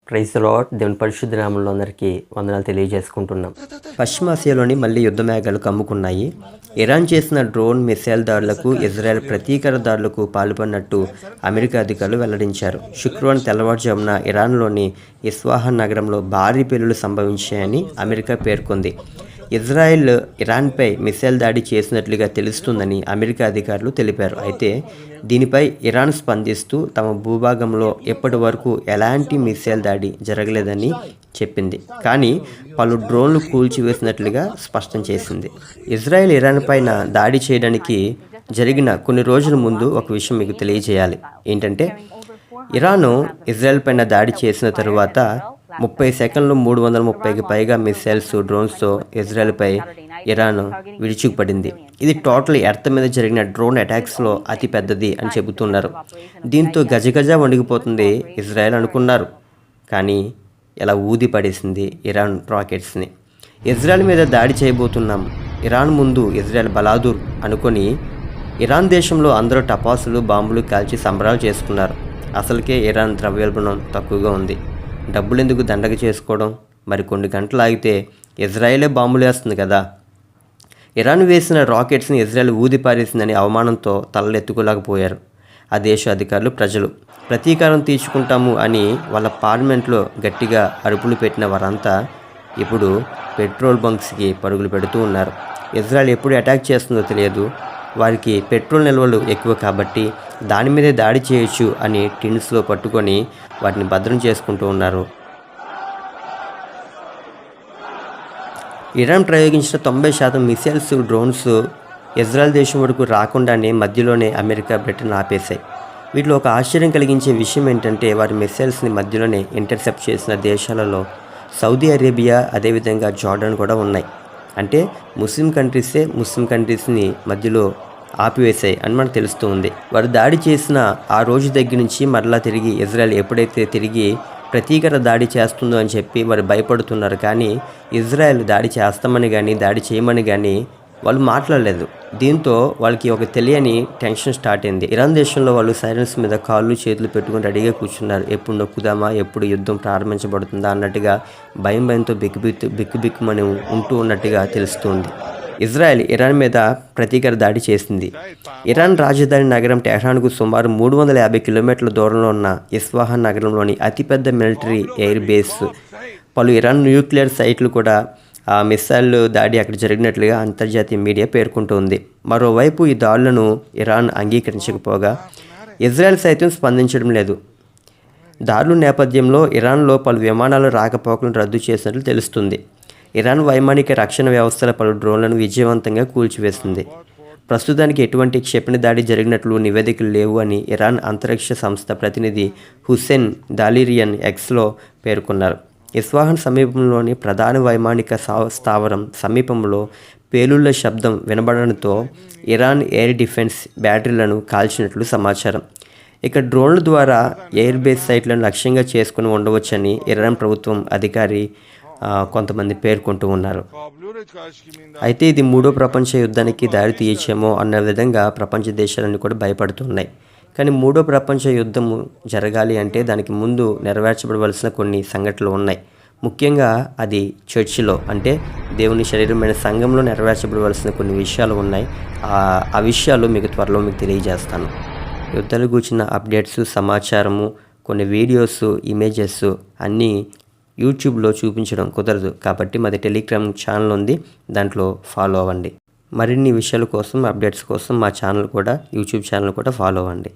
Praise the lord. దేవుని పరిశుద్ధ నామములో అందరికీ వందనాలు తెలియజేసుకుంటున్నాం. పశ్చిమాసియాలోని మళ్ళీ యుద్ధ మేఘాలు కమ్ముకున్నాయి. ఇరాన్ చేసిన డ్రోన్ మిసైల్ దాడులకు ఇజ్రాయెల్ ప్రతీకార దాడులకు పాల్పడినట్టు అమెరికా అధికారులు వెల్లడించారు. శుక్రవారం తెల్లవారుజామున ఇరాన్లోని ఇస్ఫహాన్ నగరంలో భారీ పేలుళ్లు సంభవించాయని అమెరికా పేర్కొంది. ఇజ్రాయెల్ ఇరాన్పై మిసైల్ దాడి చేసినట్లుగా తెలుస్తుందని అమెరికా అధికారులు తెలిపారు. అయితే దీనిపై ఇరాన్ స్పందిస్తూ తమ భూభాగంలో ఇప్పటి వరకు ఎలాంటి మిసైల్ దాడి జరగలేదని చెప్పింది, కానీ పలు డ్రోన్లు కూల్చివేసినట్లుగా స్పష్టం చేసింది. ఇజ్రాయెల్ ఇరాన్ పైన దాడి చేయడానికి జరిగిన కొన్ని రోజుల ముందు ఒక విషయం మీకు తెలియజేయాలి. ఏంటంటే, ఇరాను ఇజ్రాయెల్ పైన దాడి చేసిన తరువాత 30 సెకండ్లు 330కి పైగా మిసైల్స్, డ్రోన్స్తో ఇజ్రాయెల్పై ఇరాన్ విరుచుకుపడింది. ఇది టోటల్ ఎర్త్ మీద జరిగిన డ్రోన్ అటాక్స్లో అతి పెద్దది అని చెబుతున్నారు. దీంతో గజగజ వణిగిపోతుంది ఇజ్రాయెల్ అనుకున్నారు, కానీ ఇలా ఊది పడేసింది ఇరాన్ రాకెట్స్ని. ఇజ్రాయెల్ మీద దాడి చేయబోతున్నాం, ఇరాన్ ముందు ఇజ్రాయెల్ బలాదూర్ అనుకొని ఇరాన్ దేశంలో అందరూ టపాసులు, బాంబులు కాల్చి సంబరాలు చేసుకున్నారు. అసలుకే ఇరాన్ ద్రవ్యోల్బణం తక్కువగా ఉంది. డబ్బులు ఎందుకు దండగ చేసుకోవడం? మరి కొన్ని గంటలు ఆగితే ఇజ్రాయెలే బాంబులు వేస్తుంది కదా. ఇరాన్ వేసిన రాకెట్స్ని ఇజ్రాయెల్ ఊది పారేసిందని అవమానంతో తలలు ఎత్తుకోలేకపోయారు ఆ దేశ అధికారులు, ప్రజలు. ప్రతీకారం తీర్చుకుంటాము అని వాళ్ళ పార్లమెంట్లో గట్టిగా అరుపులు పెట్టిన వారంతా ఇప్పుడు పెట్రోల్ బంక్స్కి పరుగులు పెడుతూ ఉన్నారు. ఇజ్రాయెల్ ఎప్పుడు అటాక్ చేస్తుందో తెలియదు, వారికి పెట్రోల్ నిల్వలు ఎక్కువ కాబట్టి దాని మీదే దాడి చేయొచ్చు అని టిన్స్లో పట్టుకొని వాటిని భద్రం చేసుకుంటూ ఉన్నారు. ఇరాన్ ప్రయోగించిన 90% మిసైల్స్, డ్రోన్స్ ఇజ్రాయెల్ దేశం వరకు రాకుండానే మధ్యలోనే అమెరికా, బ్రిటన్ ఆపేశాయి. వీటిలో ఒక ఆశ్చర్యం కలిగించే విషయం ఏంటంటే, వారి మిసైల్స్ని మధ్యలోనే ఇంటర్సెప్ట్ చేసిన దేశాలలో సౌదీ అరేబియా, అదేవిధంగా జార్డాన్ కూడా ఉన్నాయి. అంటే ముస్లిం కంట్రీస్ని మధ్యలో ఆపివేశాయి అని మనకు తెలుస్తూ ఉంది. వారు దాడి చేసిన ఆ రోజు దగ్గర నుంచి మరలా తిరిగి ఇజ్రాయెల్ ఎప్పుడైతే తిరిగి ప్రతీకార దాడి చేస్తుందో అని చెప్పి వారు భయపడుతున్నారు, కానీ ఇజ్రాయెల్ దాడి చేస్తామని కానీ దాడి చేయమని కానీ వాళ్ళు మాట్లాడలేదు. దీంతో వాళ్ళకి ఒక తెలియని టెన్షన్ స్టార్ట్ అయింది. ఇరాన్ దేశంలో వాళ్ళు సైలెన్స్ మీద కాళ్ళు చేతులు పెట్టుకుని రెడీగా కూర్చున్నారు. ఎప్పుడు నొక్కుదామా, ఎప్పుడు యుద్ధం ప్రారంభించబడుతుందా అన్నట్టుగా భయంతో బిక్కుమని ఉంటూ ఉన్నట్టుగా తెలుస్తుంది. ఇజ్రాయెల్ ఇరాన్ మీద ప్రతీకార దాడి చేసింది. ఇరాన్ రాజధాని నగరం టెహ్రాన్కు సుమారు 350 కిలోమీటర్ల దూరంలో ఉన్న ఇస్ఫహాన్ నగరంలోని అతిపెద్ద మిలిటరీ ఎయిర్ బేస్, పలు ఇరాన్ న్యూక్లియర్ సైట్లు కూడా ఆ మిసైల్ దాడి అక్కడ జరిగినట్లుగా అంతర్జాతీయ మీడియా పేర్కొంటోంది. మరోవైపు ఈ దాడులను ఇరాన్ అంగీకరించకపోగా ఇజ్రాయెల్ సైతం స్పందించడం లేదు. దాడుల నేపథ్యంలో ఇరాన్లో పలు విమానాల రాకపోకలను రద్దు చేసినట్లు తెలుస్తుంది. ఇరాన్ వైమానిక రక్షణ వ్యవస్థల పలు డ్రోన్లను విజయవంతంగా కూల్చివేసింది. ప్రస్తుతానికి ఎటువంటి క్షిపణి దాడి జరిగినట్లు నివేదికలు లేవు అని ఇరాన్ అంతరిక్ష సంస్థ ప్రతినిధి హుస్సేన్ దాలిరియన్ ఎక్స్లో పేర్కొన్నారు. ఇస్ఫహాన్ సమీపంలోని ప్రధాన వైమానిక స్థావరం సమీపంలో పేలుళ్ల శబ్దం వినబడడంతో ఇరాన్ ఎయిర్ డిఫెన్స్ బ్యాటరీలను కాల్చినట్లు సమాచారం. ఇక డ్రోన్ల ద్వారా ఎయిర్ బేస్ సైట్లను లక్ష్యంగా చేసుకుని ఉండవచ్చని ఇరాన్ ప్రభుత్వం అధికారి కొంతమంది పేర్కొంటూ ఉన్నారు. అయితే ఇది మూడో ప్రపంచ యుద్ధానికి దారి తీయచ్చేమో అన్న విధంగా ప్రపంచ దేశాలన్నీ కూడా భయపడుతున్నాయి. కానీ మూడో ప్రపంచ యుద్ధము జరగాలి అంటే దానికి ముందు నెరవేర్చబడవలసిన కొన్ని సంఘటనలు ఉన్నాయి. ముఖ్యంగా అది చర్చిలో, అంటే దేవుని శరీరమైన సంఘంలో నెరవేర్చబడవలసిన కొన్ని విషయాలు ఉన్నాయి. ఆ విషయాలు మీకు త్వరలో తెలియజేస్తాను. యుద్ధాలు గూర్చిన అప్డేట్స్, సమాచారము, కొన్ని వీడియోస్, ఇమేజెస్ అన్నీ యూట్యూబ్లో చూపించడం కుదరదు, కాబట్టి మాది టెలిగ్రామ్ ఛానల్ ఉంది, దాంట్లో ఫాలో అవ్వండి. మరిన్ని విషయాల కోసం, అప్డేట్స్ కోసం మా ఛానల్ కూడా, యూట్యూబ్ ఛానల్ కూడా ఫాలో అవ్వండి.